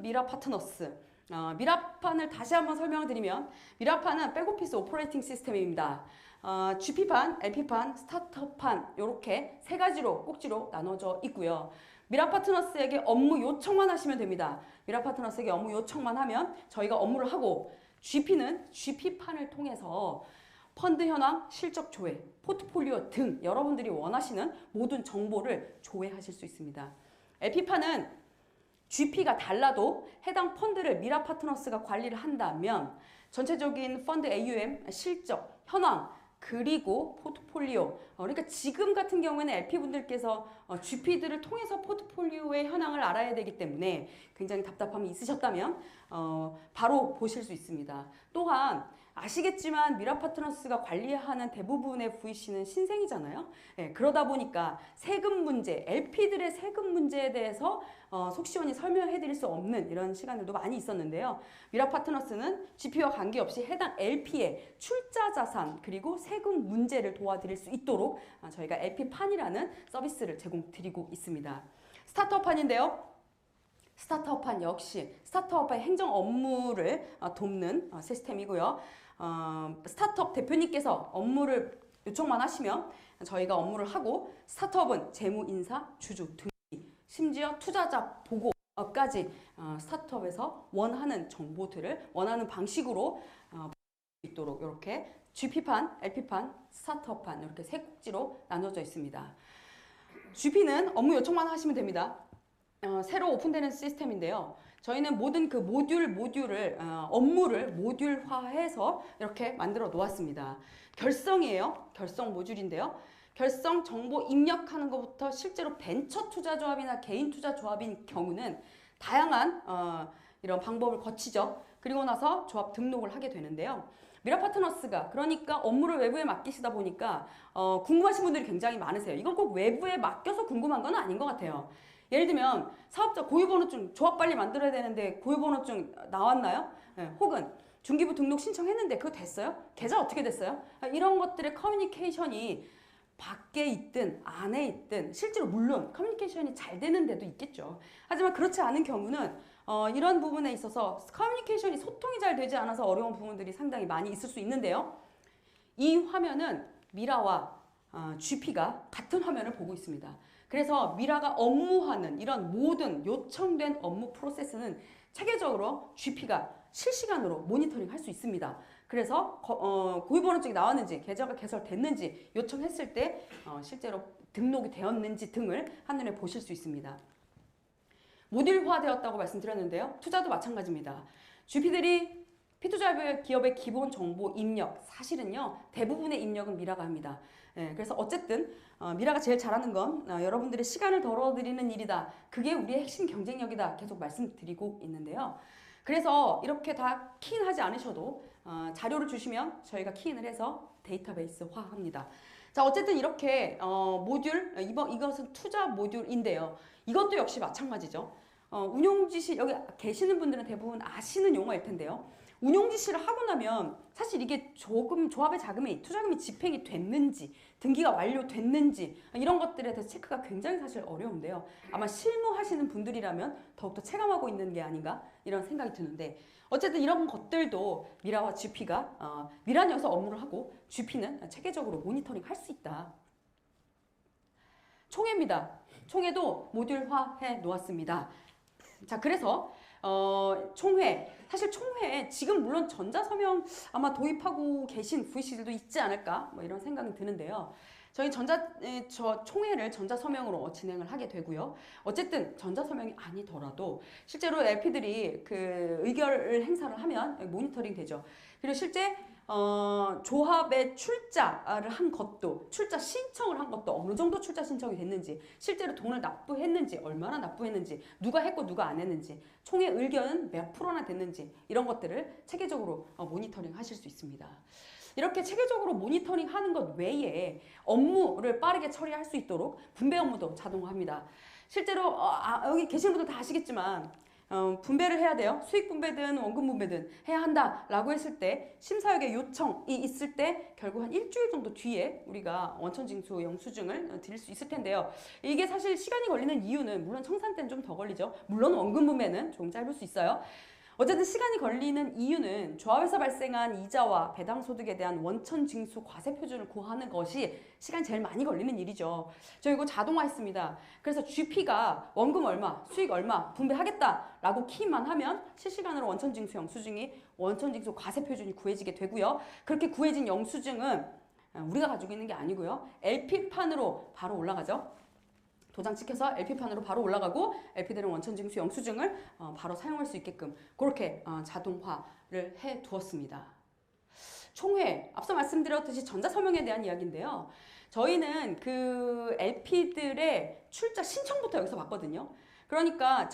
미라 파트너스. 미라판을 다시 한번 설명을 드리면 미라판은 백오피스 오퍼레이팅 시스템입니다. GP판, LP판, 스타터판 이렇게 세 가지로 꼭지로 나눠져 있고요. 미라 파트너스에게 업무 요청만 하시면 됩니다. 미라 파트너스에게 업무 요청만 하면 저희가 업무를 하고 GP는 GP판을 통해서 펀드 현황, 실적 조회, 포트폴리오 등 여러분들이 원하시는 모든 정보를 조회하실 수 있습니다. LP판은 GP가 달라도 해당 펀드를 미라 파트너스가 관리를 한다면 전체적인 펀드 AUM, 실적, 현황, 그리고 포트폴리오, 그러니까 지금 같은 경우에는 LP분들께서 GP들을 통해서 포트폴리오의 현황을 알아야 되기 때문에 굉장히 답답함이 있으셨다면 바로 보실 수 있습니다. 또한 아시겠지만 미라 파트너스가 관리하는 대부분의 VC는 신생이잖아요. 네, 그러다 보니까 세금 문제, LP들의 세금 문제에 대해서 속 시원히 설명해 드릴 수 없는 이런 시간들도 많이 있었는데요. 미라 파트너스는 GP와 관계없이 해당 LP의 출자 자산 그리고 세금 문제를 도와드릴 수 있도록 저희가 LP판이라는 서비스를 제공드리고 있습니다. 스타트업판인데요. 스타트업판 역시 스타트업의 행정 업무를 돕는 시스템이고요. 스타트업 대표님께서 업무를 요청만 하시면 저희가 업무를 하고 스타트업은 재무, 인사, 주주, 등기, 심지어 투자자 보고까지 스타트업에서 원하는 정보들을 원하는 방식으로 있도록 이렇게 GP판, LP판, 스타트업판 이렇게 세 꼭지로 나눠져 있습니다. GP는 업무 요청만 하시면 됩니다. 새로 오픈되는 시스템인데요. 저희는 모든 그 모듈을 업무를 모듈화해서 이렇게 만들어 놓았습니다. 결성이에요. 결성 모듈인데요. 결성 정보 입력하는 것부터 실제로 벤처 투자 조합이나 개인 투자 조합인 경우는 다양한 이런 방법을 거치죠. 그리고 나서 조합 등록을 하게 되는데요. 미라 파트너스가 그러니까 업무를 외부에 맡기시다 보니까 궁금하신 분들이 굉장히 많으세요. 이건 꼭 외부에 맡겨서 궁금한 건 아닌 것 같아요. 예를 들면 사업자 고유번호증 조합 빨리 만들어야 되는데 고유번호증 나왔나요? 네, 혹은 중기부 등록 신청했는데 그거 됐어요? 계좌 어떻게 됐어요? 이런 것들의 커뮤니케이션이 밖에 있든 안에 있든 실제로 물론 커뮤니케이션이 잘 되는 데도 있겠죠. 하지만 그렇지 않은 경우는 이런 부분에 있어서 커뮤니케이션이 소통이 잘 되지 않아서 어려운 부분들이 상당히 많이 있을 수 있는데요. 이 화면은 미라와 GP가 같은 화면을 보고 있습니다. 그래서 미라가 업무하는 이런 모든 요청된 업무 프로세스는 체계적으로 GP가 실시간으로 모니터링 할 수 있습니다. 그래서 고유번호증이 나왔는지 계좌가 개설됐는지 요청했을 때 실제로 등록이 되었는지 등을 한눈에 보실 수 있습니다. 모듈화 되었다고 말씀드렸는데요. 투자도 마찬가지입니다. GP들이 피투자 기업의 기본 정보 입력 사실은요 대부분의 입력은 미라가 합니다. 그래서 어쨌든 미라가 제일 잘하는 건 여러분들의 시간을 덜어드리는 일이다. 그게 우리의 핵심 경쟁력이다. 계속 말씀드리고 있는데요. 그래서 이렇게 다 키인하지 않으셔도 자료를 주시면 저희가 키인을 해서 데이터베이스화 합니다. 자, 어쨌든 이렇게 모듈 이것은 투자 모듈인데요. 이것도 역시 마찬가지죠. 운용 지시 여기 계시는 분들은 대부분 아시는 용어일 텐데요. 운용 지시를 하고 나면 사실 이게 조금 조합의 자금이 투자금이 집행이 됐는지 등기가 완료됐는지 이런 것들에 대해서 체크가 굉장히 사실 어려운데요. 아마 실무하시는 분들이라면 더욱더 체감하고 있는 게 아닌가 이런 생각이 드는데 어쨌든 이런 것들도 미라와 GP가 미라는 여기서 업무를 하고 GP는 체계적으로 모니터링 할 수 있다. 총회입니다. 총회도 모듈화해 놓았습니다. 자, 그래서 총회 사실 총회에 지금 물론 전자서명 아마 도입하고 계신 VC들도 있지 않을까 뭐 이런 생각이 드는데요. 저희 총회를 전자서명으로 진행을 하게 되고요. 어쨌든 전자서명이 아니더라도 실제로 LP들이 그 의결을 행사를 하면 모니터링 되죠. 그리고 실제 조합의 출자를 한 것도 출자 신청을 한 것도 어느 정도 출자 신청이 됐는지 실제로 돈을 납부했는지 얼마나 납부했는지 누가 했고 누가 안 했는지 총회 의견은 몇 프로나 됐는지 이런 것들을 체계적으로 모니터링 하실 수 있습니다. 이렇게 체계적으로 모니터링 하는 것 외에 업무를 빠르게 처리할 수 있도록 분배 업무도 자동화합니다. 실제로 여기 계시는 분들 다 아시겠지만 분배를 해야 돼요. 수익 분배든 원금 분배든 해야 한다라고 했을 때 심사역의 요청이 있을 때 결국 한 일주일 정도 뒤에 우리가 원천징수 영수증을 드릴 수 있을 텐데요. 이게 사실 시간이 걸리는 이유는 물론 청산 때는 좀 더 걸리죠. 물론 원금 분배는 좀 짧을 수 있어요. 어쨌든 시간이 걸리는 이유는 조합에서 발생한 이자와 배당소득에 대한 원천징수 과세표준을 구하는 것이 시간이 제일 많이 걸리는 일이죠. 저 이거 자동화했습니다. 그래서 GP가 원금 얼마, 수익 얼마 분배하겠다라고 키만 하면 실시간으로 원천징수 영수증이 원천징수 과세표준이 구해지게 되고요. 그렇게 구해진 영수증은 우리가 가지고 있는 게 아니고요. LP판으로 바로 올라가죠. 도장 찍혀서 LP판으로 바로 올라가고 LP들은 원천징수 영수증을 바로 사용할 수 있게끔 그렇게 자동화를 해 두었습니다. 총회, 앞서 말씀드렸듯이 전자서명에 대한 이야기인데요. 저희는 그 LP들의 출자 신청부터 여기서 받거든요. 그러니까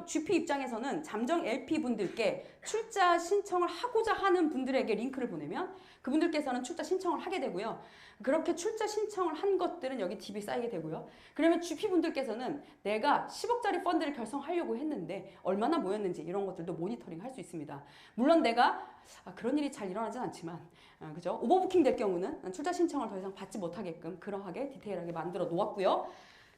GP 입장에서는 잠정 LP 분들께 출자 신청을 하고자 하는 분들에게 링크를 보내면 그분들께서는 출자 신청을 하게 되고요. 그렇게 출자 신청을 한 것들은 여기 DB에 쌓이게 되고요. 그러면 GP 분들께서는 내가 10억짜리 펀드를 결성하려고 했는데 얼마나 모였는지 이런 것들도 모니터링 할 수 있습니다. 물론 내가 그런 일이 잘 일어나진 않지만 그죠? 오버부킹 될 경우는 출자 신청을 더 이상 받지 못하게끔 그러하게 디테일하게 만들어 놓았고요.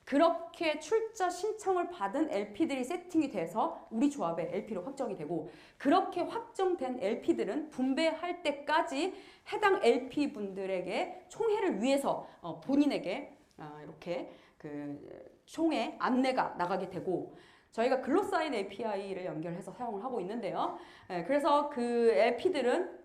그렇게 출자 신청을 받은 LP들이 세팅이 돼서 우리 조합의 LP로 확정이 되고 그렇게 확정된 LP들은 분배할 때까지 해당 LP분들에게 총회를 위해서 본인에게 이렇게 그 총회 안내가 나가게 되고 저희가 글로사인 API를 연결해서 사용을 하고 있는데요. 그래서 그 LP들은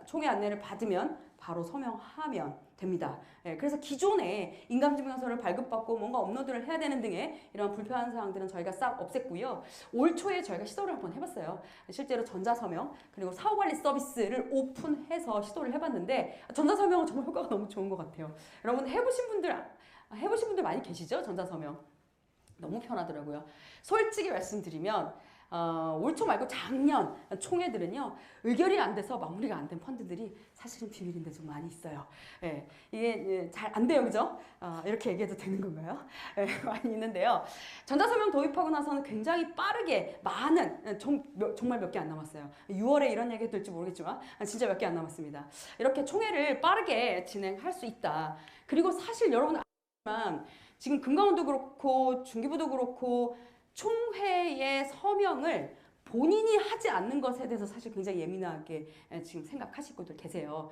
총회 안내를 받으면 바로 서명하면 됩니다. 그래서 기존에 인감증명서를 발급받고 뭔가 업로드를 해야 되는 등의 이런 불편한 사항들은 저희가 싹 없앴고요. 올 초에 저희가 시도를 한번 해봤어요. 실제로 전자서명 그리고 사후관리 서비스를 오픈해서 시도를 해봤는데 전자서명은 정말 효과가 너무 좋은 것 같아요. 여러분 해보신 분들 많이 계시죠? 전자서명. 너무 편하더라고요. 솔직히 말씀드리면 올 초 말고 작년 총회들은요 의결이 안 돼서 마무리가 안 된 펀드들이 사실은 비밀인데 좀 많이 있어요. 이게 잘 안 돼요, 그죠? 이렇게 얘기해도 되는 건가요? 많이 있는데요. 전자서명 도입하고 나서는 굉장히 빠르게 많은 정말 몇 개 안 남았어요. 6월에 이런 얘기 될지 모르겠지만 진짜 몇 개 안 남았습니다. 이렇게 총회를 빠르게 진행할 수 있다. 그리고 사실 여러분 아시지만 지금 금감원도 그렇고 중기부도 그렇고 총회의 서명을 본인이 하지 않는 것에 대해서 사실 굉장히 예민하게 지금 생각하실 분들 계세요.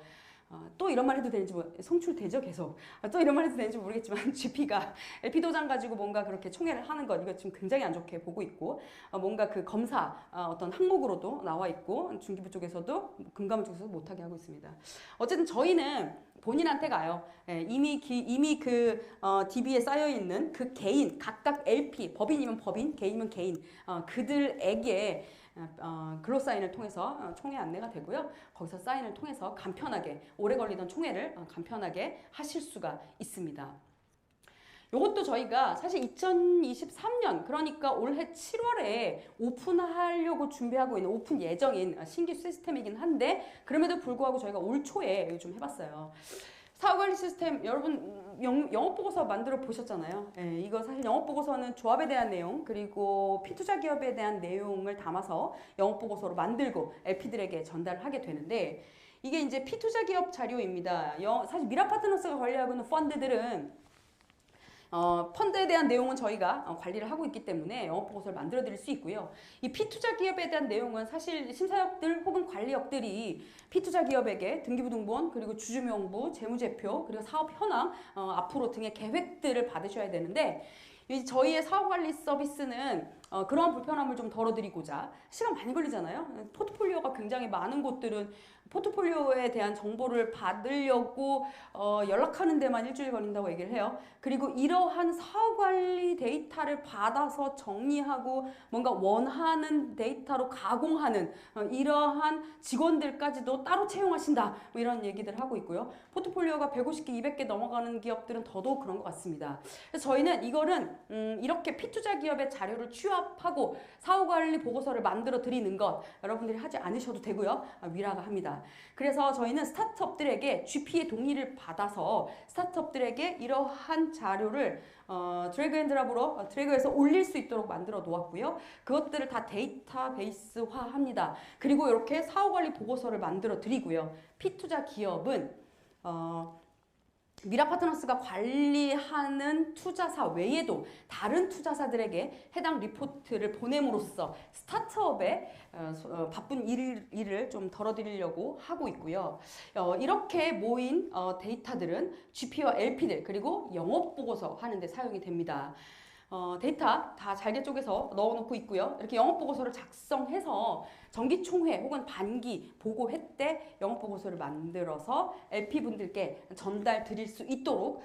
또 이런 말 해도 되는지 송출되죠 계속. 또 이런 말 해도 되는지 모르겠지만 GP가 LP 도장 가지고 뭔가 그렇게 총회를 하는 것 이거 지금 굉장히 안 좋게 보고 있고 뭔가 그 검사 어떤 항목으로도 나와 있고 중기부 쪽에서도 금감원 쪽에서도 못하게 하고 있습니다. 어쨌든 저희는 본인한테 가요. 이미 그 DB에 쌓여 있는 그 개인 각각 LP 법인이면 법인 개인이면 개인 그들에게 글로사인을 통해서 총회 안내가 되고요. 거기서 사인을 통해서 간편하게 오래 걸리던 총회를 간편하게 하실 수가 있습니다. 이것도 저희가 사실 2023년 그러니까 올해 7월에 오픈하려고 준비하고 있는 오픈 예정인 신규 시스템이긴 한데 그럼에도 불구하고 저희가 올 초에 좀 해봤어요. 사후관리 시스템 여러분 영업보고서 만들어 보셨잖아요. 이거 사실 영업보고서는 조합에 대한 내용 그리고 피투자 기업에 대한 내용을 담아서 영업보고서로 만들고 LP들에게 전달을 하게 되는데 이게 이제 피투자 기업 자료입니다. 사실 미라파트너스가 관리하고 있는 펀드들은 펀드에 대한 내용은 저희가 관리를 하고 있기 때문에 영업보고서를 만들어 드릴 수 있고요. 이 피투자 기업에 대한 내용은 사실 심사역들 혹은 관리역들이 피투자 기업에게 등기부등본 그리고 주주명부, 재무제표 그리고 사업 현황 앞으로 등의 계획들을 받으셔야 되는데 저희의 사업관리 서비스는 그러한 불편함을 좀 덜어드리고자 시간 많이 걸리잖아요. 포트폴리오가 굉장히 많은 곳들은 포트폴리오에 대한 정보를 받으려고 연락하는 데만 일주일 걸린다고 얘기를 해요. 그리고 이러한 사업관리 데이터를 받아서 정리하고 뭔가 원하는 데이터로 가공하는 이러한 직원들까지도 따로 채용하신다 뭐 이런 얘기들 하고 있고요. 포트폴리오가 150개, 200개 넘어가는 기업들은 더더욱 그런 것 같습니다. 그래서 저희는 이거는 이렇게 피투자 기업의 자료를 취합 취업하고 사후관리 보고서를 만들어 드리는 것 여러분들이 하지 않으셔도 되고요. 미라가 합니다. 그래서 저희는 스타트업들에게 GP의 동의를 받아서 스타트업들에게 이러한 자료를 드래그 앤 드랍으로 드래그해서 올릴 수 있도록 만들어 놓았고요. 그것들을 다 데이터베이스화 합니다. 그리고 이렇게 사후관리 보고서를 만들어 드리고요. P투자 기업은 미라파트너스가 관리하는 투자사 외에도 다른 투자사들에게 해당 리포트를 보냄으로써 스타트업의 바쁜 일을 좀 덜어드리려고 하고 있고요. 이렇게 모인 데이터들은 GP와 LP들 그리고 영업보고서 하는데 사용이 됩니다. 데이터 다 잘게 쪼개서 넣어놓고 있고요. 이렇게 영업보고서를 작성해서 정기총회 혹은 반기 보고회 때 영업보고서를 만들어서 LP분들께 전달 드릴 수 있도록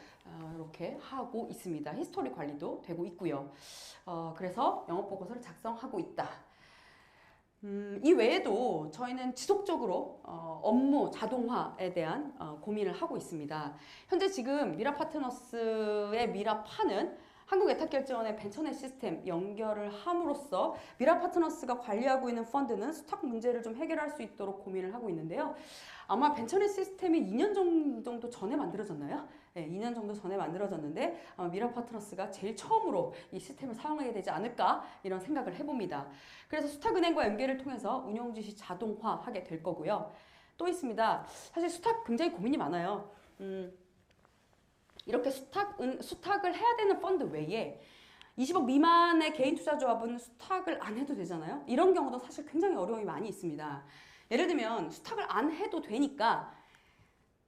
이렇게 하고 있습니다. 히스토리 관리도 되고 있고요. 그래서 영업보고서를 작성하고 있다. 이 외에도 저희는 지속적으로 업무 자동화에 대한 고민을 하고 있습니다. 현재 지금 미라파트너스의 미라파는 한국예탁결제원의 벤처넷 시스템 연결을 함으로써 미라파트너스가 관리하고 있는 펀드는 스탁 문제를 좀 해결할 수 있도록 고민을 하고 있는데요. 아마 벤처넷 시스템이 2년 정도 전에 만들어졌나요? 네, 2년 정도 전에 만들어졌는데 미라파트너스가 제일 처음으로 이 시스템을 사용하게 되지 않을까 이런 생각을 해봅니다. 그래서 수탁은행과 연계를 통해서 운영지시 자동화하게 될 거고요. 또 있습니다. 사실 수탁 굉장히 고민이 많아요. 이렇게 수탁을 해야 되는 펀드 외에 20억 미만의 개인 투자조합은 수탁을 안 해도 되잖아요. 이런 경우도 사실 굉장히 어려움이 많이 있습니다. 예를 들면 수탁을 안 해도 되니까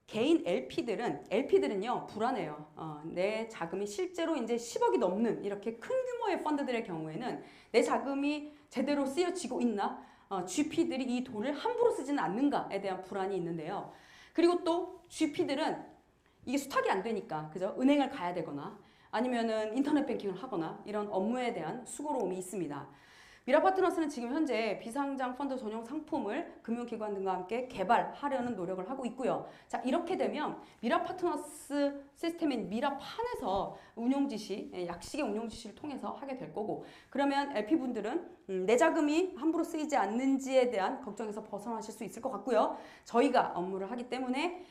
개인 LP들은요 불안해요. 내 자금이 실제로 이제 10억이 넘는 이렇게 큰 규모의 펀드들의 경우에는 내 자금이 제대로 쓰여지고 있나? GP들이 이 돈을 함부로 쓰지는 않는가에 대한 불안이 있는데요. 그리고 또 GP들은 이게 수탁이 안 되니까 그죠? 은행을 가야 되거나 아니면은 인터넷 뱅킹을 하거나 이런 업무에 대한 수고로움이 있습니다. 미라파트너스는 지금 현재 비상장 펀드 전용 상품을 금융기관 등과 함께 개발하려는 노력을 하고 있고요. 자, 이렇게 되면 미라파트너스 시스템인 미라판에서 약식의 운용 지시를 통해서 하게 될 거고, 그러면 LP분들은 내 자금이 함부로 쓰이지 않는지에 대한 걱정에서 벗어나실 수 있을 것 같고요. 저희가 업무를 하기 때문에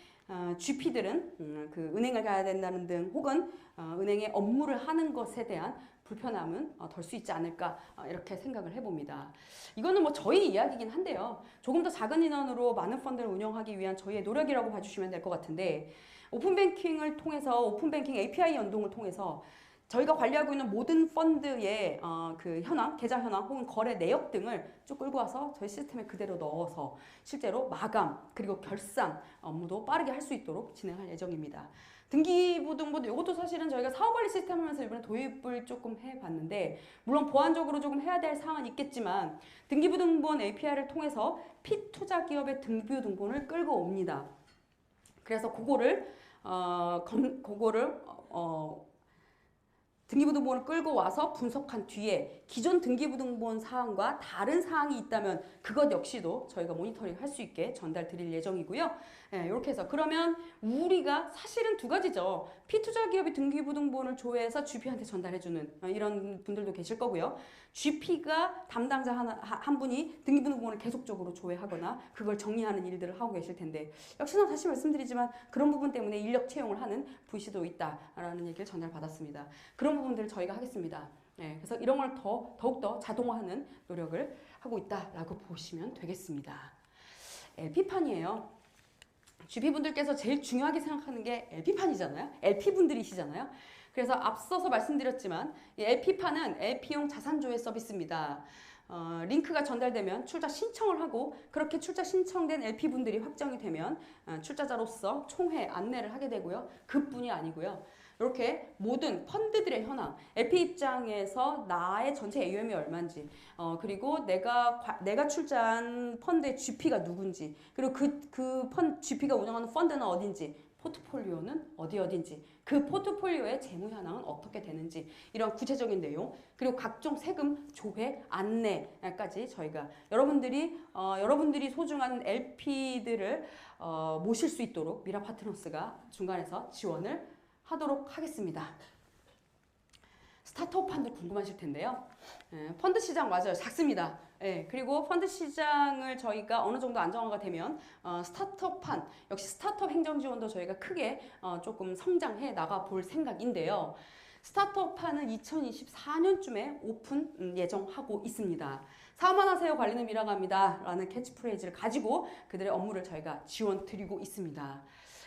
GP들은 그 은행을 가야 된다는 등 혹은 은행의 업무를 하는 것에 대한 불편함은 덜 수 있지 않을까 이렇게 생각을 해봅니다. 이거는 뭐 저희 이야기긴 한데요. 조금 더 작은 인원으로 많은 펀드를 운영하기 위한 저희의 노력이라고 봐주시면 될 것 같은데, 오픈뱅킹을 통해서 오픈뱅킹 API 연동을 통해서 저희가 관리하고 있는 모든 펀드의 그 현황, 계좌 현황 혹은 거래 내역 등을 쭉 끌고 와서 저희 시스템에 그대로 넣어서 실제로 마감 그리고 결산 업무도 빠르게 할 수 있도록 진행할 예정입니다. 등기부등본 이것도 사실은 저희가 사후관리 시스템 하면서 이번에 도입을 조금 해봤는데, 물론 보안적으로 조금 해야 될 사항은 있겠지만 등기부등본 API를 통해서 P투자기업의 등기부등본을 끌고 옵니다. 그래서 그거를 등기부등본을 끌고 와서 분석한 뒤에 기존 등기부등본 사항과 다른 사항이 있다면 그것 역시도 저희가 모니터링 할 수 있게 전달 드릴 예정이고요. 네, 이렇게 해서 그러면 우리가 사실은 두 가지죠. P투자기업이 등기부등본을 조회해서 GP한테 전달해주는 이런 분들도 계실 거고요. GP가 담당자 한 분이 등기부등본을 계속적으로 조회하거나 그걸 정리하는 일들을 하고 계실 텐데, 역시나 다시 말씀드리지만 그런 부분 때문에 인력 채용을 하는 VC도 있다라는 얘기를 전달받았습니다. 그런 부분들을 저희가 하겠습니다. 네, 그래서 이런 걸 더욱더 자동화하는 노력을 하고 있다라고 보시면 되겠습니다. LP판이에요. GP분들께서 제일 중요하게 생각하는 게 LP판이잖아요. LP분들이시잖아요. 그래서 앞서서 말씀드렸지만 이 LP판은 LP용 자산조회 서비스입니다. 링크가 전달되면 출자 신청을 하고, 그렇게 출자 신청된 LP분들이 확정이 되면 출자자로서 총회 안내를 하게 되고요. 그뿐이 아니고요. 이렇게 모든 펀드들의 현황, LP 입장에서 나의 전체 AUM이 얼마인지, 그리고 내가 출자한 펀드의 GP가 누군지, 그리고 GP가 운영하는 펀드는 어딘지, 포트폴리오는 어딘지, 그 포트폴리오의 재무 현황은 어떻게 되는지, 이런 구체적인 내용, 그리고 각종 세금 조회 안내까지 저희가 여러분들이 소중한 LP들을 모실 수 있도록 미라파트너스가 중간에서 지원을 하도록 하겠습니다. 스타트업판도 궁금하실 텐데요. 펀드 시장 맞아요. 작습니다. 그리고 펀드 시장을 저희가 어느 정도 안정화가 되면 스타트업판, 역시 스타트업 행정 지원도 저희가 크게 조금 성장해 나가 볼 생각인데요. 스타트업판은 2024년쯤에 오픈 예정하고 있습니다. 사업만 하세요 관리는 미라갑니다 라는 캐치프레이즈를 가지고 그들의 업무를 저희가 지원 드리고 있습니다.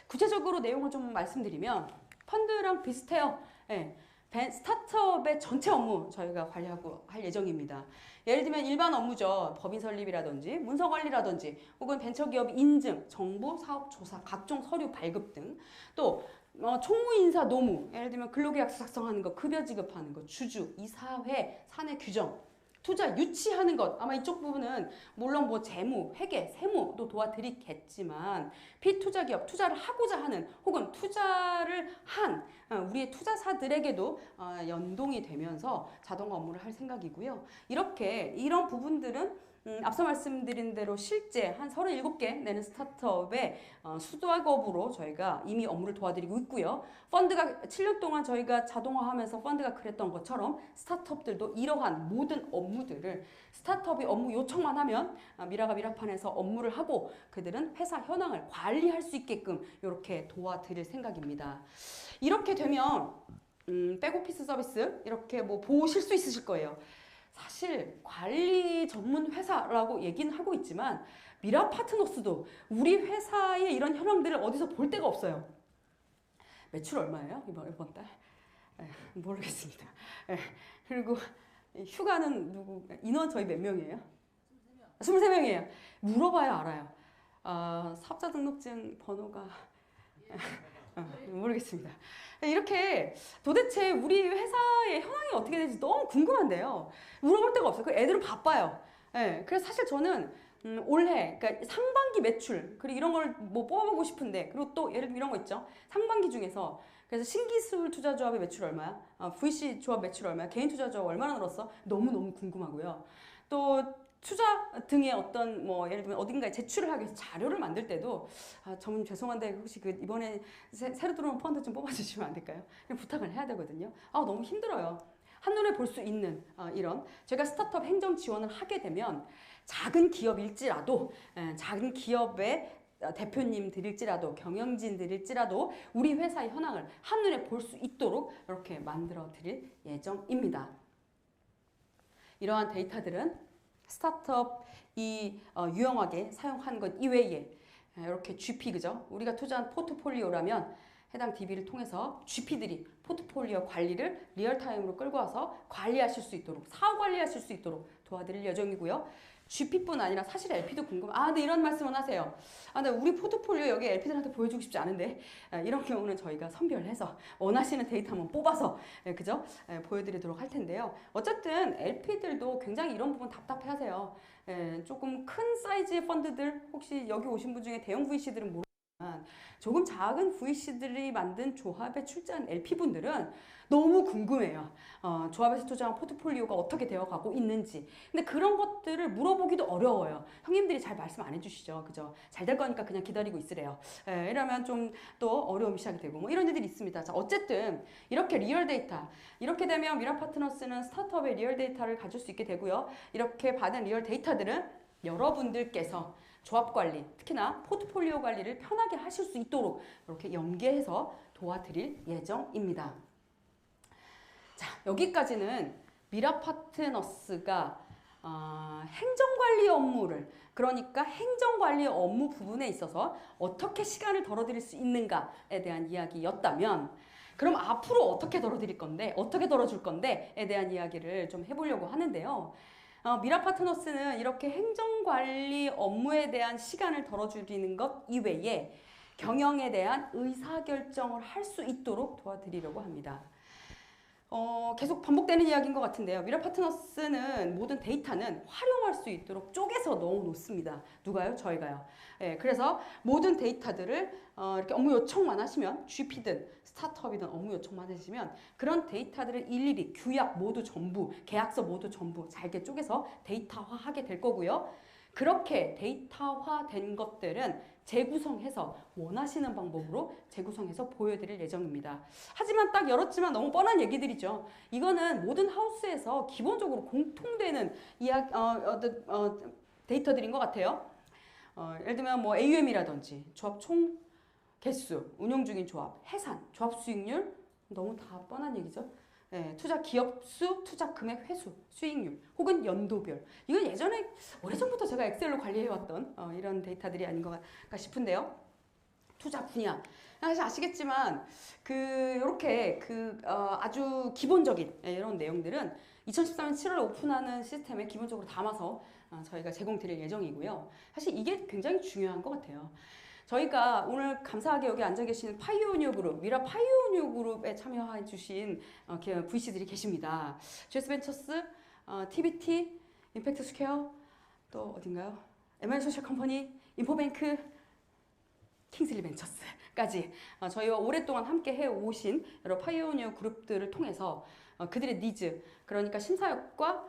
구체적으로 내용을 좀 말씀드리면 펀드랑 비슷해요. 스타트업의 전체 업무 저희가 관리하고 할 예정입니다. 예를 들면 일반 업무죠. 법인 설립이라든지 문서 관리라든지 혹은 벤처기업 인증, 정보, 사업 조사, 각종 서류 발급 등 또 총무 인사 노무, 예를 들면 근로계약서 작성하는 거, 급여 지급하는 거, 주주, 이사회, 사내 규정, 투자 유치하는 것, 아마 이쪽 부분은 물론 뭐 재무, 회계, 세무도 도와드리겠지만 피투자 기업, 투자를 하고자 하는 혹은 투자를 한 우리의 투자사들에게도 연동이 되면서 자동화 업무를 할 생각이고요. 이런 부분들은 앞서 말씀드린 대로 실제 한 37개 내는 스타트업의 수작업으로 저희가 이미 업무를 도와드리고 있고요. 펀드가 7년 동안 저희가 자동화하면서 펀드가 그랬던 것처럼 스타트업들도 이러한 모든 업무들을 스타트업이 업무 요청만 하면 미라가 미라판에서 업무를 하고 그들은 회사 현황을 관리할 수 있게끔 이렇게 도와드릴 생각입니다. 이렇게 되면 백오피스 서비스 이렇게 뭐 보실 수 있으실 거예요. 사실 관리 전문 회사라고 얘기는 하고 있지만 미라 파트너스도 우리 회사의 이런 현황들을 어디서 볼 데가 없어요. 매출 얼마예요? 이번 달? 모르겠습니다. 그리고 휴가는 누구? 인원 저희 몇 명이에요? 23명이에요. 물어봐야 알아요. 사업자 등록증 번호가 모르겠습니다. 이렇게 도대체 우리 회사의 현황이 어떻게 되는지 너무 궁금한데요. 물어볼 데가 없어요. 그 애들은 바빠요. 그래서 사실 저는 올해 그러니까 상반기 매출 그리고 이런 걸 뭐 뽑아보고 싶은데 그리고 또 예를 들면 이런 거 있죠. 상반기 중에서 그래서 신기술 투자조합의 매출 얼마야? VC 조합 매출 얼마야? 개인 투자조합 얼마나 늘었어? 너무너무 궁금하고요. 또 투자 등의 어떤 뭐 예를 들면 어딘가에 제출을 하기 위해서 자료를 만들 때도 전문님 죄송한데 혹시 그 이번에 새로 들어온 펀드 좀 뽑아주시면 안 될까요? 그냥 부탁을 해야 되거든요. 너무 힘들어요. 한눈에 볼 수 있는 이런 제가 스타트업 행정 지원을 하게 되면 작은 기업일지라도 작은 기업의 대표님들일지라도 경영진들일지라도 우리 회사의 현황을 한눈에 볼 수 있도록 이렇게 만들어 드릴 예정입니다. 이러한 데이터들은 스타트업이 유용하게 사용한 것 이외에 이렇게 GP 그죠? 우리가 투자한 포트폴리오라면 해당 DB를 통해서 GP들이 포트폴리오 관리를 리얼타임으로 끌고 와서 관리하실 수 있도록 사후 관리하실 수 있도록 도와드릴 예정이고요. GP뿐 아니라 사실 LP도 근데 이런 말씀은 하세요. 근데 우리 포트폴리오 여기 LP들한테 보여주고 싶지 않은데 이런 경우는 저희가 선별해서 원하시는 데이터 한번 뽑아서 그죠? 보여드리도록 할 텐데요. 어쨌든 LP들도 굉장히 이런 부분 답답해 하세요. 조금 큰 사이즈의 펀드들 혹시 여기 오신 분 중에 대형 VC들은 모르지만 조금 작은 VC들이 만든 조합에 출자한 LP분들은 너무 궁금해요. 조합에서 투자한 포트폴리오가 어떻게 되어가고 있는지. 근데 그런 것들을 물어보기도 어려워요. 형님들이 잘 말씀 안 해주시죠. 그죠? 잘 될 거니까 그냥 기다리고 있으래요. 이러면 좀 또 어려움이 시작이 되고 뭐 이런 일들이 있습니다. 자, 어쨌든 이렇게 리얼 데이터. 이렇게 되면 미라 파트너스는 스타트업의 리얼 데이터를 가질 수 있게 되고요. 이렇게 받은 리얼 데이터들은 여러분들께서 조합 관리, 특히나 포트폴리오 관리를 편하게 하실 수 있도록 이렇게 연계해서 도와드릴 예정입니다. 자, 여기까지는 미라 파트너스가 행정관리 업무를 그러니까 행정관리 업무 부분에 있어서 어떻게 시간을 덜어드릴 수 있는가에 대한 이야기였다면 그럼 앞으로 어떻게 덜어드릴 건데 어떻게 덜어줄 건데에 대한 이야기를 좀 해보려고 하는데요. 미라 파트너스는 이렇게 행정관리 업무에 대한 시간을 덜어주리는 것 이외에 경영에 대한 의사결정을 할 수 있도록 도와드리려고 합니다. 계속 반복되는 이야기인 것 같은데요. 미라 파트너스는 모든 데이터는 활용할 수 있도록 쪼개서 넣어 놓습니다. 누가요? 저희가요. 그래서 모든 데이터들을 이렇게 업무 요청만 하시면 GP든 스타트업이든 업무 요청만 하시면 그런 데이터들을 일일이 규약 모두 전부, 계약서 모두 전부 잘게 쪼개서 데이터화하게 될 거고요. 그렇게 데이터화된 것들은 재구성해서 원하시는 방법으로 재구성해서 보여드릴 예정입니다. 하지만 딱 열었지만 너무 뻔한 얘기들이죠. 이거는 모든 하우스에서 기본적으로 공통되는 데이터들인 것 같아요. 예를 들면 뭐 AUM이라든지 조합 총 개수, 운용 중인 조합, 해산, 조합 수익률, 너무 다 뻔한 얘기죠. 네, 투자 기업 수, 투자 금액 회수, 수익률, 혹은 연도별. 이건 예전에 오래전부터 제가 엑셀로 관리해왔던 이런 데이터들이 아닌가 싶은데요. 투자 분야. 사실 아시겠지만 이렇게 아주 기본적인 이런 내용들은 2013년 7월에 오픈하는 시스템에 기본적으로 담아서 저희가 제공드릴 예정이고요. 사실 이게 굉장히 중요한 것 같아요. 저희가 오늘 감사하게 여기 앉아 계시는 파이오니어 그룹, 미라 파이오니어 그룹에 참여해 주신 VC들이 계십니다. GS벤처스, TBT, 임팩트 스퀘어, 또 어딘가요? MI 소셜 컴퍼니, 인포뱅크, 킹슬리 벤처스까지 저희와 오랫동안 함께 해오신 여러 파이오니어 그룹들을 통해서 그들의 니즈, 그러니까 심사역과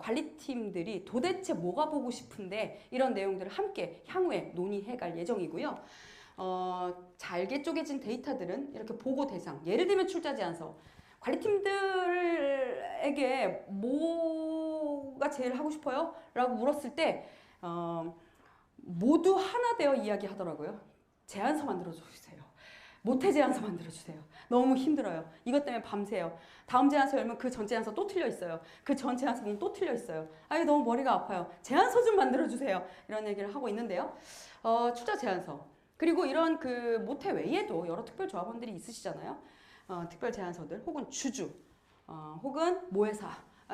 관리팀들이 도대체 뭐가 보고 싶은데 이런 내용들을 함께 향후에 논의해 갈 예정이고요. 잘게 쪼개진 데이터들은 이렇게 보고 대상, 예를 들면 출자 제안서, 관리팀들에게 뭐가 제일 하고 싶어요? 라고 물었을 때 모두 하나 되어 이야기하더라고요. 제안서 만들어주세요. 모태 제안서 만들어주세요. 너무 힘들어요. 이것 때문에 밤새요. 다음 제안서 열면 그 전 제안서 또 틀려 있어요. 그 전 제안서 보면 또 틀려 있어요. 아유, 너무 머리가 아파요. 제안서 좀 만들어주세요. 이런 얘기를 하고 있는데요. 투자 제안서. 그리고 이런 모태 외에도 여러 특별 조합원들이 있으시잖아요. 특별 제안서들, 혹은 주주, 혹은 모회사,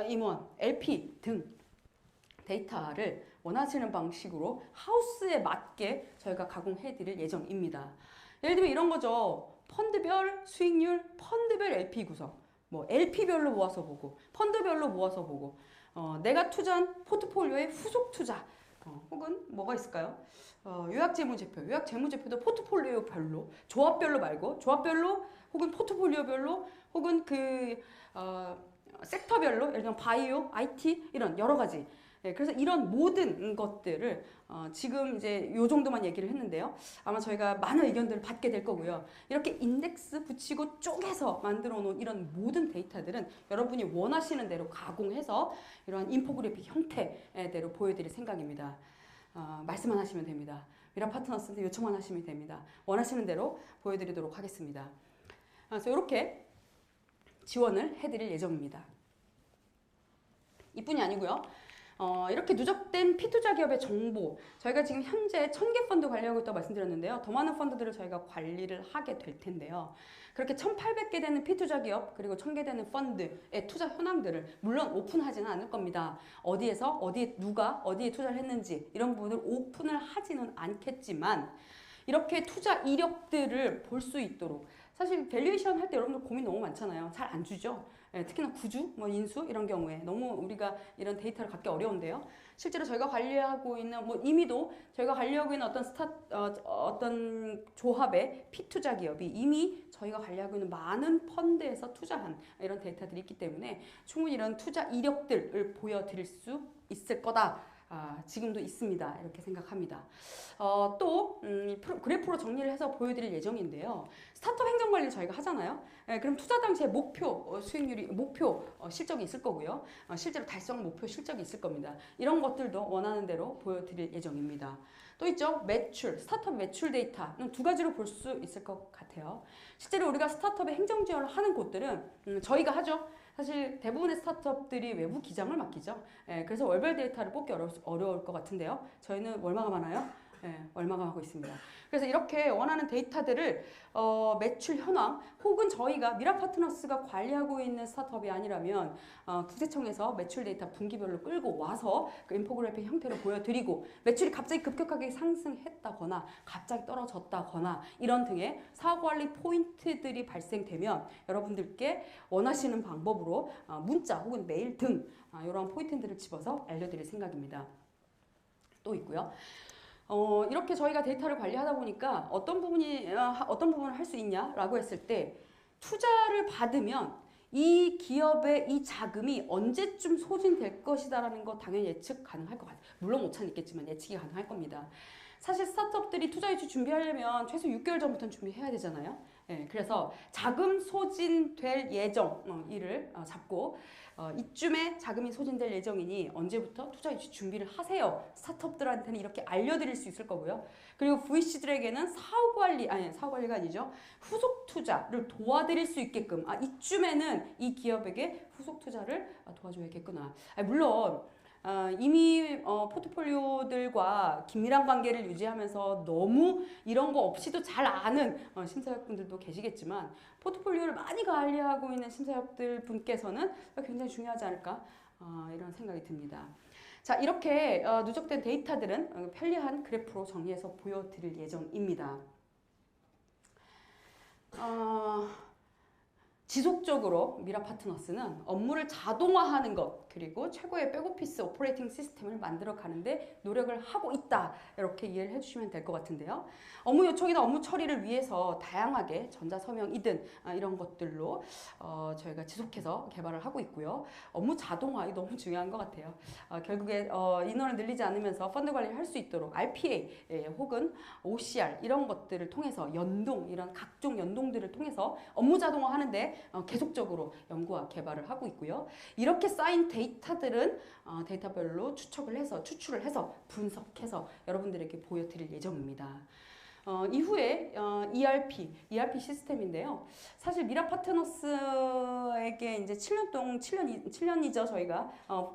임원, LP 등 데이터를 원하시는 방식으로 하우스에 맞게 저희가 가공해드릴 예정입니다. 예를 들면 이런 거죠. 펀드별 수익률, 펀드별 LP 구성, 뭐 LP별로 모아서 보고, 펀드별로 모아서 보고, 내가 투자한 포트폴리오의 후속 투자, 혹은 뭐가 있을까요? 요약재무제표, 요약재무제표도 포트폴리오별로, 조합별로 말고, 조합별로, 혹은 포트폴리오별로, 혹은 섹터별로, 예를 들면 바이오, IT 이런 여러 가지. 네, 그래서 이런 모든 것들을 지금 이제 요 정도만 얘기를 했는데요. 아마 저희가 많은 의견들을 받게 될 거고요. 이렇게 인덱스 붙이고 쪼개서 만들어 놓은 이런 모든 데이터들은 여러분이 원하시는 대로 가공해서 이러한 인포그래픽 형태대로 보여드릴 생각입니다. 말씀만 하시면 됩니다. 미라 파트너스한테 요청만 하시면 됩니다. 원하시는 대로 보여드리도록 하겠습니다. 그래서 이렇게 지원을 해드릴 예정입니다. 이뿐이 아니고요. 이렇게 누적된 피투자 기업의 정보, 저희가 지금 현재 1000개 펀드 관리하고 있다고 말씀드렸는데요. 더 많은 펀드들을 저희가 관리를 하게 될 텐데요. 그렇게 1800개 되는 피투자 기업, 그리고 1000개 되는 펀드의 투자 현황들을 물론 오픈하지는 않을 겁니다. 어디에서, 어디에 누가, 어디에 투자를 했는지 이런 부분을 오픈을 하지는 않겠지만 이렇게 투자 이력들을 볼 수 있도록, 사실 밸류에이션 할 때 여러분들 고민 너무 많잖아요. 잘 안 주죠. 특히나 구주, 뭐 인수 이런 경우에 너무 우리가 이런 데이터를 갖기 어려운데요. 실제로 저희가 관리하고 있는 이미도 저희가 관리하고 있는 어떤 조합의 피투자 기업이 이미 저희가 관리하고 있는 많은 펀드에서 투자한 이런 데이터들이 있기 때문에 충분히 이런 투자 이력들을 보여드릴 수 있을 거다. 지금도 있습니다. 이렇게 생각합니다. 또 그래프로 정리를 해서 보여드릴 예정인데요. 스타트업 행정관리를 저희가 하잖아요. 그럼 투자 당시에 목표 수익률이, 목표 실적이 있을 거고요. 실제로 달성 목표 실적이 있을 겁니다. 이런 것들도 원하는 대로 보여드릴 예정입니다. 또 있죠. 매출, 스타트업 매출 데이터는 두 가지로 볼 수 있을 것 같아요. 실제로 우리가 스타트업의 행정 지원을 하는 곳들은 저희가 하죠. 사실 대부분의 스타트업들이 외부 기장을 맡기죠. 그래서 월별 데이터를 뽑기 어려울 것 같은데요. 저희는 월마감 하나요? 월마감하고 있습니다. 그래서 이렇게 원하는 데이터들을 매출 현황, 혹은 저희가 미라 파트너스가 관리하고 있는 스타트업이 아니라면 국세청에서 매출 데이터 분기별로 끌고 와서 그 인포그래픽 형태로 보여드리고, 매출이 갑자기 급격하게 상승했다거나 갑자기 떨어졌다거나 이런 등의 사업관리 포인트들이 발생되면 여러분들께 원하시는 방법으로 문자 혹은 메일 등 이러한 포인트들을 집어서 알려드릴 생각입니다. 또 있고요. 이렇게 저희가 데이터를 관리하다 보니까 어떤 부분을 할 수 있냐라고 했을 때, 투자를 받으면 이 기업의 이 자금이 언제쯤 소진될 것이다라는 거 당연히 예측 가능할 것 같아요. 물론 오차는 있겠지만 예측이 가능할 겁니다. 사실 스타트업들이 투자 유치 준비하려면 최소 6개월 전부터 준비해야 되잖아요. 예, 그래서 자금 소진될 예정 일을 잡고 이쯤에 자금이 소진될 예정이니 언제부터 투자 유치 준비를 하세요. 스타트업들한테는 이렇게 알려드릴 수 있을 거고요. 그리고 VC들에게는 사후관리가 아니죠. 후속 투자를 도와드릴 수 있게끔 이쯤에는 이 기업에게 후속 투자를 도와줘야겠구나. 물론 이미 포트폴리오들과 긴밀한 관계를 유지하면서 너무 이런 거 없이도 잘 아는 심사역분들도 계시겠지만 포트폴리오를 많이 관리하고 있는 심사역들 분께서는 굉장히 중요하지 않을까 이런 생각이 듭니다. 자, 이렇게 누적된 데이터들은 편리한 그래프로 정리해서 보여드릴 예정입니다. 지속적으로 미라파트너스는 업무를 자동화하는 것 그리고 최고의 백오피스 오퍼레이팅 시스템을 만들어 가는데 노력을 하고 있다. 이렇게 이해를 해주시면 될 것 같은데요. 업무 요청이나 업무 처리를 위해서 다양하게 전자서명이든 이런 것들로 저희가 지속해서 개발을 하고 있고요. 업무 자동화 이거 너무 중요한 것 같아요. 결국에 인원을 늘리지 않으면서 펀드 관리를 할 수 있도록 RPA 혹은 OCR 이런 것들을 통해서 이런 각종 연동들을 통해서 업무 자동화 하는데 계속적으로 연구와 개발을 하고 있고요. 이렇게 쌓인 데이터들은 데이터별로 추출을 해서 분석해서 여러분들에게 보여드릴 예정입니다. 이후에 ERP 시스템인데요. 사실 미라파트너스에게 이제 7년이죠. 저희가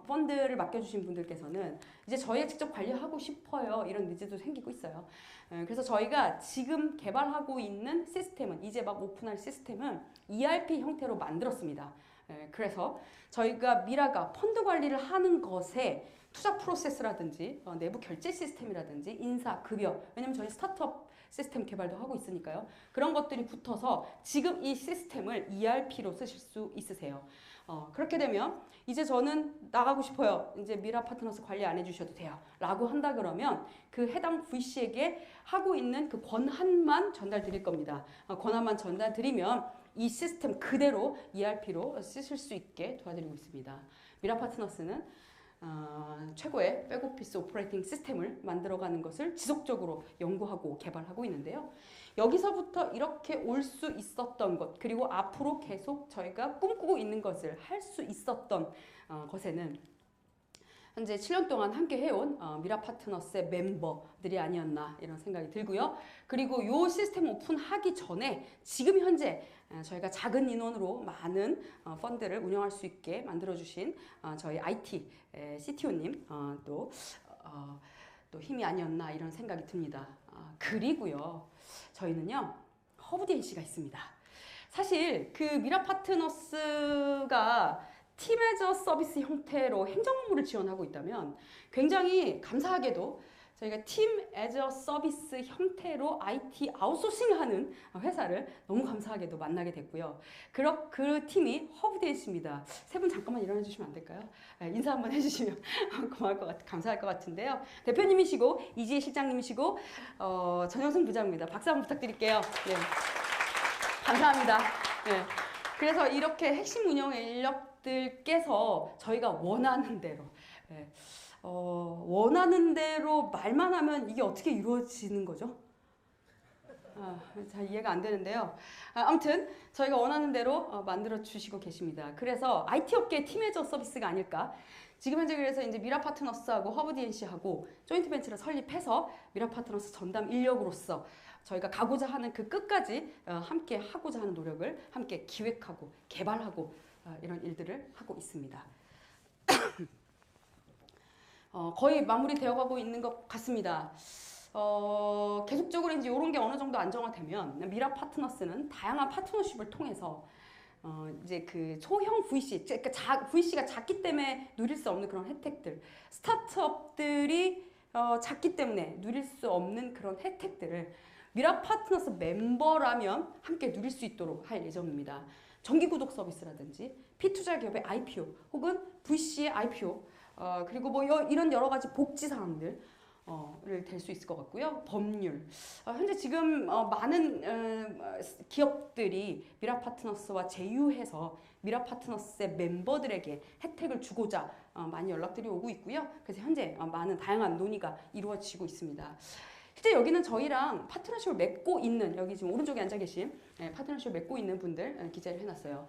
펀드를 맡겨주신 분들께서는 이제 저희가 직접 관리하고 싶어요. 이런 니즈도 생기고 있어요. 그래서 저희가 지금 개발하고 있는 시스템은 이제 막 오픈할 시스템은 ERP 형태로 만들었습니다. 그래서 저희가 미라가 펀드 관리를 하는 것에 투자 프로세스라든지 내부 결제 시스템이라든지 인사, 급여 왜냐면 저희 스타트업 시스템 개발도 하고 있으니까요. 그런 것들이 붙어서 지금 이 시스템을 ERP로 쓰실 수 있으세요. 그렇게 되면 이제 저는 나가고 싶어요. 이제 미라파트너스 관리 안 해주셔도 돼요. 라고 한다 그러면 그 해당 VC에게 하고 있는 그 권한만 전달 드릴 겁니다. 권한만 전달 드리면 이 시스템 그대로 ERP로 쓰실 수 있게 도와드리고 있습니다. 미라파트너스는 최고의 백오피스 오퍼레이팅 시스템을 만들어가는 것을 지속적으로 연구하고 개발하고 있는데요. 여기서부터 이렇게 올 수 있었던 것 그리고 앞으로 계속 저희가 꿈꾸고 있는 것을 할 수 있었던 것에는 현재 7년 동안 함께 해온 미라파트너스의 멤버들이 아니었나 이런 생각이 들고요. 그리고 이 시스템 오픈하기 전에 지금 현재 저희가 작은 인원으로 많은 펀드를 운영할 수 있게 만들어주신 저희 IT CTO님 또 힘이 아니었나 이런 생각이 듭니다. 그리고요. 저희는요. 허브DNC가 있습니다. 사실 그 미라파트너스가 팀 애저 서비스 형태로 행정 업무를 지원하고 있다면 굉장히 감사하게도 저희가 팀 애저 서비스 형태로 IT 아웃소싱하는 회사를 너무 감사하게도 만나게 됐고요. 그 팀이 허브DNC입니다. 세 분 잠깐만 일어나 주시면 안 될까요? 인사 한번 해주시면 감사할 것 같은데요. 대표님이시고 이지혜 실장님이시고 전영승 부장입니다. 박수 한번 부탁드릴게요. 네. 감사합니다. 네. 그래서 이렇게 핵심 운영 인력들께서 저희가 원하는 대로 원하는 대로 말만 하면 이게 어떻게 이루어지는 거죠? 잘 이해가 안 되는데요. 아무튼 저희가 원하는 대로 만들어 주시고 계십니다. 그래서 IT 업계 팀 애저 서비스가 아닐까. 지금 현재 그래서 이제 미라파트너스하고 허브DNC하고 조인트 벤처를 설립해서 미라파트너스 전담 인력으로서 저희가 가고자 하는 그 끝까지 함께 하고자 하는 노력을 함께 기획하고 개발하고 이런 일들을 하고 있습니다. 거의 마무리되어 가고 있는 것 같습니다. 계속적으로 이제 이런 게 어느 정도 안정화되면 미라파트너스는 다양한 파트너십을 통해서 이제 그 소형 VC, 그러니까 VC가 작기 때문에 누릴 수 없는 그런 혜택들, 스타트업들이 작기 때문에 누릴 수 없는 그런 혜택들을 미라파트너스 멤버라면 함께 누릴 수 있도록 할 예정입니다. 정기구독 서비스라든지 P투자 기업의 IPO 혹은 VC의 IPO 그리고 뭐 이런 여러 가지 복지 사항들 될 수 있을 것 같고요. 법률. 현재 지금 많은 기업들이 미라파트너스와 제휴해서 미라파트너스의 멤버들에게 혜택을 주고자 많이 연락들이 오고 있고요. 그래서 현재 많은 다양한 논의가 이루어지고 있습니다. 실제 여기는 저희랑 파트너십을 맺고 있는, 여기 지금 오른쪽에 앉아 계신 파트너십을 맺고 있는 분들 기재를 해놨어요.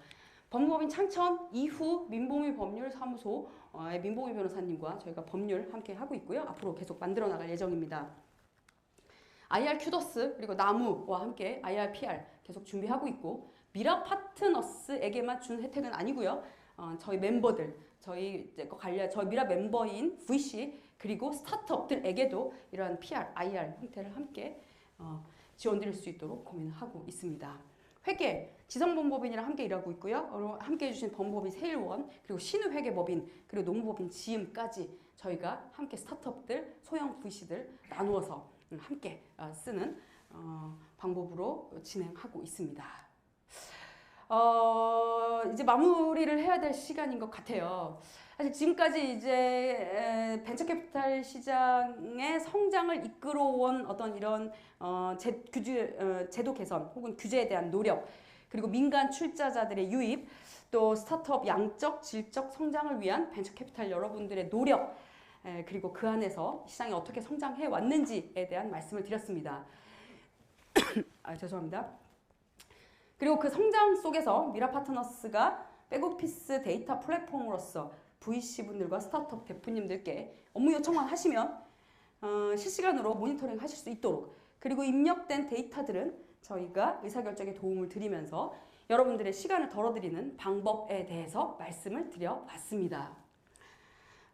법무법인 창천 이후 민봉희 법률사무소의 민봉희 변호사님과 저희가 법률 함께 하고 있고요. 앞으로 계속 만들어 나갈 예정입니다. IR 큐더스 그리고 나무와 함께 IR PR 계속 준비하고 있고, 미라 파트너스에게만 준 혜택은 아니고요. 저희 멤버들, 저희 미라 멤버인 VC 그리고 스타트업들에게도 이러한 PR, IR 형태를 함께 지원드릴 수 있도록 고민하고 있습니다. 회계, 지성법무법인이랑 함께 일하고 있고요. 함께 해주신 법무법인 세일원, 그리고 신우회계법인, 그리고 농무법인 지음까지 저희가 함께 스타트업들, 소형 VC들 나누어서 함께 쓰는 방법으로 진행하고 있습니다. 이제 마무리를 해야 될 시간인 것 같아요. 사실 지금까지 이제 벤처캐피탈 시장의 성장을 이끌어온 어떤 이런 제도 개선 혹은 규제에 대한 노력, 그리고 민간 출자자들의 유입, 또 스타트업 양적, 질적 성장을 위한 벤처캐피탈 여러분들의 노력, 그리고 그 안에서 시장이 어떻게 성장해 왔는지에 대한 말씀을 드렸습니다. 죄송합니다. 그리고 그 성장 속에서 미라파트너스가 백오피스 데이터 플랫폼으로서 VC분들과 스타트업 대표님들께 업무 요청만 하시면 실시간으로 모니터링 하실 수 있도록, 그리고 입력된 데이터들은 저희가 의사결정에 도움을 드리면서 여러분들의 시간을 덜어드리는 방법에 대해서 말씀을 드려봤습니다.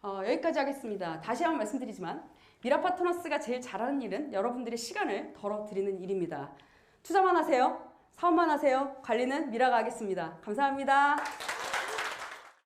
여기까지 하겠습니다. 다시 한번 말씀드리지만 미라파트너스가 제일 잘하는 일은 여러분들의 시간을 덜어드리는 일입니다. 투자만 하세요. 사업만 하세요. 관리는 미라가 하겠습니다. 감사합니다.